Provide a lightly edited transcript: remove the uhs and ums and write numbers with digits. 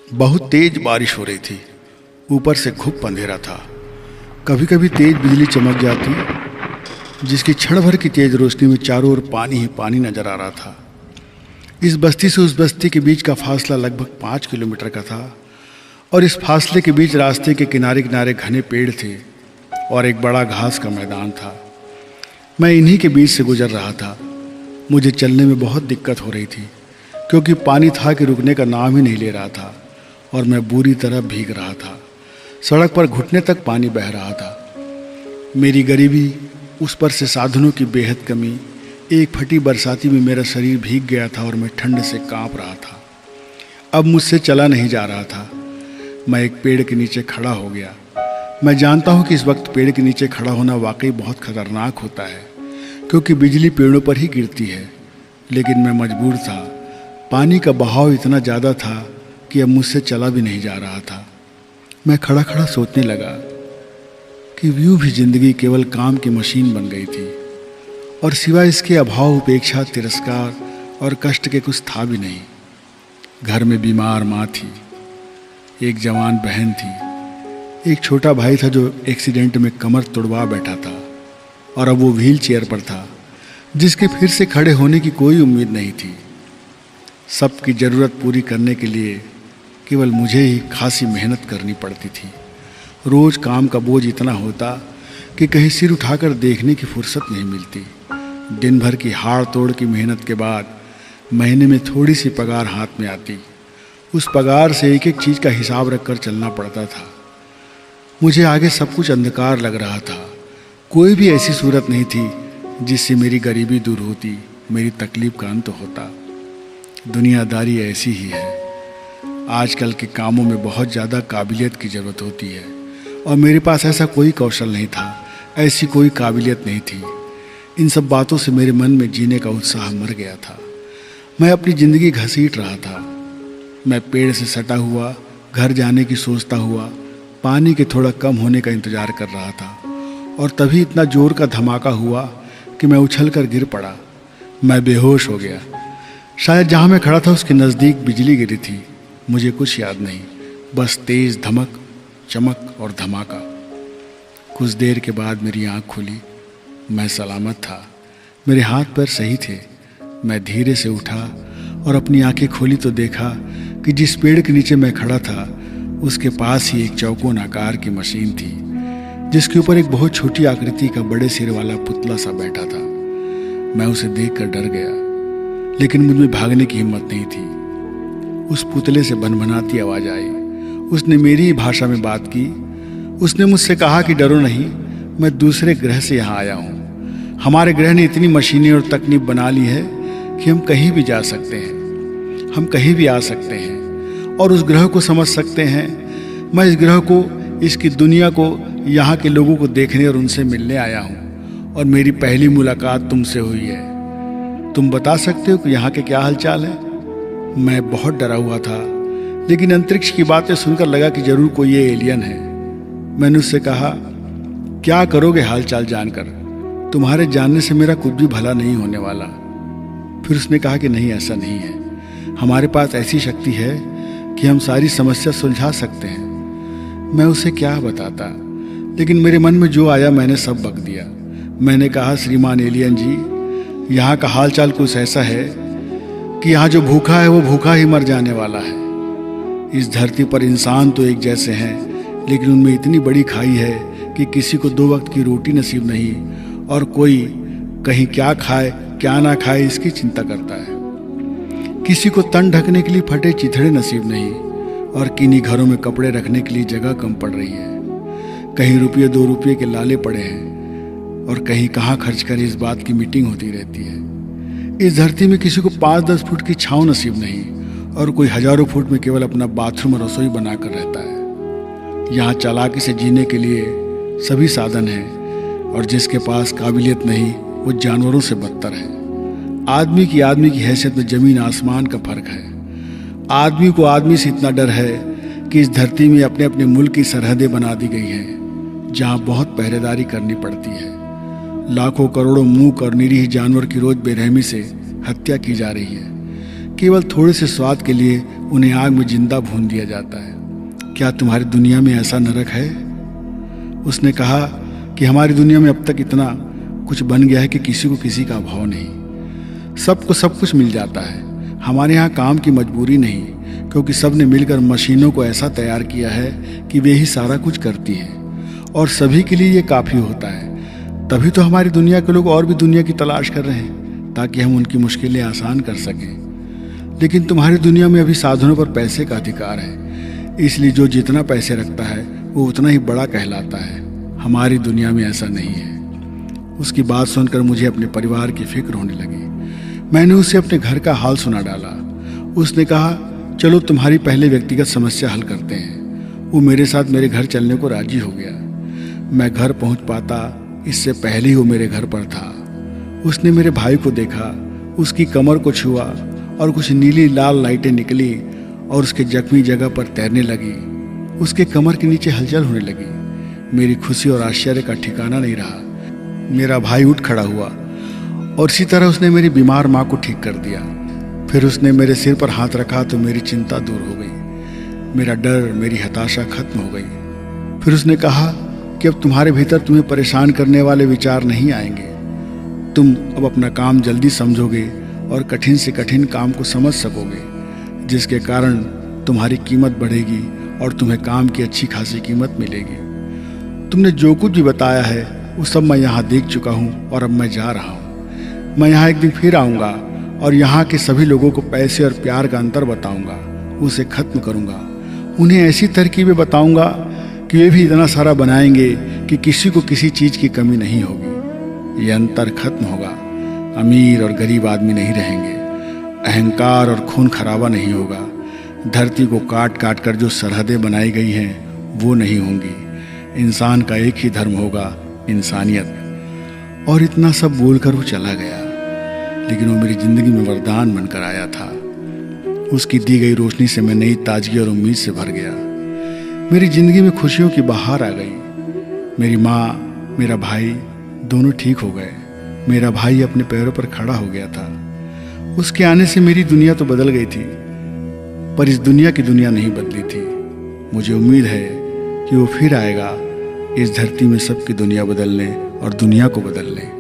बहुत तेज बारिश हो रही थी। ऊपर से घुप अंधेरा था। कभी कभी तेज बिजली चमक जाती, जिसकी क्षण भर की तेज रोशनी में चारों ओर पानी ही पानी नजर आ रहा था। इस बस्ती से उस बस्ती के बीच का फासला लगभग 5 किलोमीटर का था और इस फासले के बीच रास्ते के किनारे किनारे घने पेड़ थे और एक बड़ा घास का मैदान था। मैं इन्हीं के बीच से गुजर रहा था। मुझे चलने में बहुत दिक्कत हो रही थी क्योंकि पानी था कि रुकने का नाम ही नहीं ले रहा था और मैं बुरी तरह भीग रहा था। सड़क पर घुटने तक पानी बह रहा था। मेरी गरीबी, उस पर से साधनों की बेहद कमी, एक फटी बरसाती में मेरा शरीर भीग गया था और मैं ठंड से कांप रहा था। अब मुझसे चला नहीं जा रहा था। मैं एक पेड़ के नीचे खड़ा हो गया। मैं जानता हूँ कि इस वक्त पेड़ के नीचे खड़ा होना वाकई बहुत खतरनाक होता है क्योंकि बिजली पेड़ों पर ही गिरती है, लेकिन मैं मजबूर था। पानी का बहाव इतना ज़्यादा था कि अब मुझसे चला भी नहीं जा रहा था। मैं खड़ा खड़ा सोचने लगा कि यूँ भी जिंदगी केवल काम की मशीन बन गई थी और सिवाय इसके अभाव, उपेक्षा, तिरस्कार और कष्ट के कुछ था भी नहीं। घर में बीमार माँ थी, एक जवान बहन थी, एक छोटा भाई था जो एक्सीडेंट में कमर तुड़वा बैठा था और अब वो व्हील चेयर पर था, जिसके फिर से खड़े होने की कोई उम्मीद नहीं थी। सबकी ज़रूरत पूरी करने के लिए केवल मुझे ही खासी मेहनत करनी पड़ती थी। रोज़ काम का बोझ इतना होता कि कहीं सिर उठाकर देखने की फुर्सत नहीं मिलती। दिन भर की हाड़ तोड़ की मेहनत के बाद महीने में थोड़ी सी पगार हाथ में आती। उस पगार से एक एक चीज़ का हिसाब रखकर चलना पड़ता था। मुझे आगे सब कुछ अंधकार लग रहा था। कोई भी ऐसी सूरत नहीं थी जिससे मेरी गरीबी दूर होती, मेरी तकलीफ का अंत होता। दुनियादारी ऐसी ही है। आजकल के कामों में बहुत ज़्यादा काबिलियत की ज़रूरत होती है और मेरे पास ऐसा कोई कौशल नहीं था, ऐसी कोई काबिलियत नहीं थी। इन सब बातों से मेरे मन में जीने का उत्साह मर गया था। मैं अपनी ज़िंदगी घसीट रहा था। मैं पेड़ से सटा हुआ घर जाने की सोचता हुआ पानी के थोड़ा कम होने का इंतज़ार कर रहा था और तभी इतना ज़ोर का धमाका हुआ कि मैं उछलकर गिर पड़ा। मैं बेहोश हो गया। शायद जहाँ मैं खड़ा था उसके नज़दीक बिजली गिरी थी। मुझे कुछ याद नहीं, बस तेज़ धमक, चमक और धमाका। कुछ देर के बाद मेरी आँख खुली। मैं सलामत था, मेरे हाथ पैर सही थे। मैं धीरे से उठा और अपनी आंखें खोली तो देखा कि जिस पेड़ के नीचे मैं खड़ा था उसके पास ही एक चौकोन आकार की मशीन थी, जिसके ऊपर एक बहुत छोटी आकृति का बड़े सिर वाला पुतला सा बैठा था। मैं उसे देखकर डर गया, लेकिन मुझमें भागने की हिम्मत नहीं थी। उस पुतले से भनभनाती आवाज़ आई। उसने मेरी ही भाषा में बात की। उसने मुझसे कहा कि डरो नहीं, मैं दूसरे ग्रह से यहाँ आया हूँ। हमारे ग्रह ने इतनी मशीनें और तकनीक बना ली है कि हम कहीं भी जा सकते हैं, हम कहीं भी आ सकते हैं और उस ग्रह को समझ सकते हैं। मैं इस ग्रह को, इसकी दुनिया को, यहाँ के लोगों को देखने और उनसे मिलने आया हूँ और मेरी पहली मुलाकात तुमसे हुई है। तुम बता सकते हो कि यहाँ के क्या हालचाल है? मैं बहुत डरा हुआ था, लेकिन अंतरिक्ष की बातें सुनकर लगा कि जरूर कोई ये एलियन है। मैंने उससे कहा, क्या करोगे हालचाल जानकर? तुम्हारे जानने से मेरा कुछ भी भला नहीं होने वाला। फिर उसने कहा कि नहीं, ऐसा नहीं है। हमारे पास ऐसी शक्ति है कि हम सारी समस्या सुलझा सकते हैं। मैं उसे क्या बताता, लेकिन मेरे मन में जो आया मैंने सब बक दिया। मैंने कहा, श्रीमान एलियन जी, यहाँ का हालचाल कुछ ऐसा है कि यहाँ जो भूखा है वो भूखा ही मर जाने वाला है। इस धरती पर इंसान तो एक जैसे हैं, लेकिन उनमें इतनी बड़ी खाई है कि किसी को 2 वक्त की रोटी नसीब नहीं और कोई कहीं क्या खाए क्या ना खाए इसकी चिंता करता है। किसी को तन ढकने के लिए फटे चिथड़े नसीब नहीं और किन्हीं घरों में कपड़े रखने के लिए जगह कम पड़ रही है। कहीं रुपये 2 रुपये के लाले पड़े हैं और कहीं कहाँ खर्च कर इस बात की मीटिंग होती रहती है। इस धरती में किसी को 5-10 फुट की छांव नसीब नहीं और कोई हजारों फुट में केवल अपना बाथरूम और रसोई बनाकर रहता है। यहाँ चालाकी से जीने के लिए सभी साधन हैं और जिसके पास काबिलियत नहीं वो जानवरों से बदतर है। आदमी की हैसियत में ज़मीन आसमान का फर्क है। आदमी को आदमी से इतना डर है कि इस धरती में अपने अपने मुल्क की सरहदें बना दी गई हैं, जहाँ बहुत पहरेदारी करनी पड़ती है। लाखों करोड़ों मूक और निरीह जानवर की रोज बेरहमी से हत्या की जा रही है। केवल थोड़े से स्वाद के लिए उन्हें आग में जिंदा भून दिया जाता है। क्या तुम्हारी दुनिया में ऐसा नरक है? उसने कहा कि हमारी दुनिया में अब तक इतना कुछ बन गया है कि किसी को किसी का अभाव नहीं, सबको सब कुछ मिल जाता है। हमारे यहाँ काम की मजबूरी नहीं, क्योंकि सब ने मिलकर मशीनों को ऐसा तैयार किया है कि वे ही सारा कुछ करती हैं और सभी के लिए ये काफ़ी होता है। तभी तो हमारी दुनिया के लोग और भी दुनिया की तलाश कर रहे हैं, ताकि हम उनकी मुश्किलें आसान कर सकें। लेकिन तुम्हारी दुनिया में अभी साधनों पर पैसे का अधिकार है, इसलिए जो जितना पैसे रखता है वो उतना ही बड़ा कहलाता है। हमारी दुनिया में ऐसा नहीं है। उसकी बात सुनकर मुझे अपने परिवार की फिक्र होने लगी। मैंने उसे अपने घर का हाल सुना डाला। उसने कहा, चलो तुम्हारी पहले व्यक्तिगत समस्या हल करते हैं। वो मेरे साथ मेरे घर चलने को राजी हो गया। मैं घर पहुंच पाता इससे पहले ही वो मेरे घर पर था। उसने मेरे भाई को देखा, उसकी कमर को छुआ और कुछ नीली लाल लाइटें निकली और उसके जख्मी जगह पर तैरने लगी। उसके कमर के नीचे हलचल होने लगी। मेरी खुशी और आश्चर्य का ठिकाना नहीं रहा। मेरा भाई उठ खड़ा हुआ और इसी तरह उसने मेरी बीमार माँ को ठीक कर दिया। फिर उसने मेरे सिर पर हाथ रखा तो मेरी चिंता दूर हो गई, मेरा डर, मेरी हताशा खत्म हो गई। फिर उसने कहा कि अब तुम्हारे भीतर तुम्हें परेशान करने वाले विचार नहीं आएंगे। तुम अब अपना काम जल्दी समझोगे और कठिन से कठिन काम को समझ सकोगे, जिसके कारण तुम्हारी कीमत बढ़ेगी और तुम्हें काम की अच्छी खासी कीमत मिलेगी। तुमने जो कुछ भी बताया है वो सब मैं यहाँ देख चुका हूँ और अब मैं जा रहा हूँ। मैं यहाँ एक दिन फिर आऊँगा और यहाँ के सभी लोगों को पैसे और प्यार का अंतर बताऊँगा, उसे खत्म करूँगा। उन्हें ऐसी तरकीबें बताऊँगा कि वे भी इतना सारा बनाएंगे कि किसी को किसी चीज़ की कमी नहीं होगी। ये अंतर खत्म होगा। अमीर और गरीब आदमी नहीं रहेंगे, अहंकार और खून खराबा नहीं होगा, धरती को काट काट कर जो सरहदें बनाई गई हैं वो नहीं होंगी। इंसान का एक ही धर्म होगा, इंसानियत। और इतना सब बोलकर वो चला गया। लेकिन वो मेरी ज़िंदगी में वरदान बनकर आया था। उसकी दी गई रोशनी से मैं नई ताजगी और उम्मीद से भर गया। मेरी ज़िंदगी में खुशियों की बहार आ गई। मेरी माँ, मेरा भाई दोनों ठीक हो गए। मेरा भाई अपने पैरों पर खड़ा हो गया था। उसके आने से मेरी दुनिया तो बदल गई थी, पर इस दुनिया की दुनिया नहीं बदली थी। मुझे उम्मीद है कि वो फिर आएगा इस धरती में सबकी दुनिया बदलने और दुनिया को बदलने।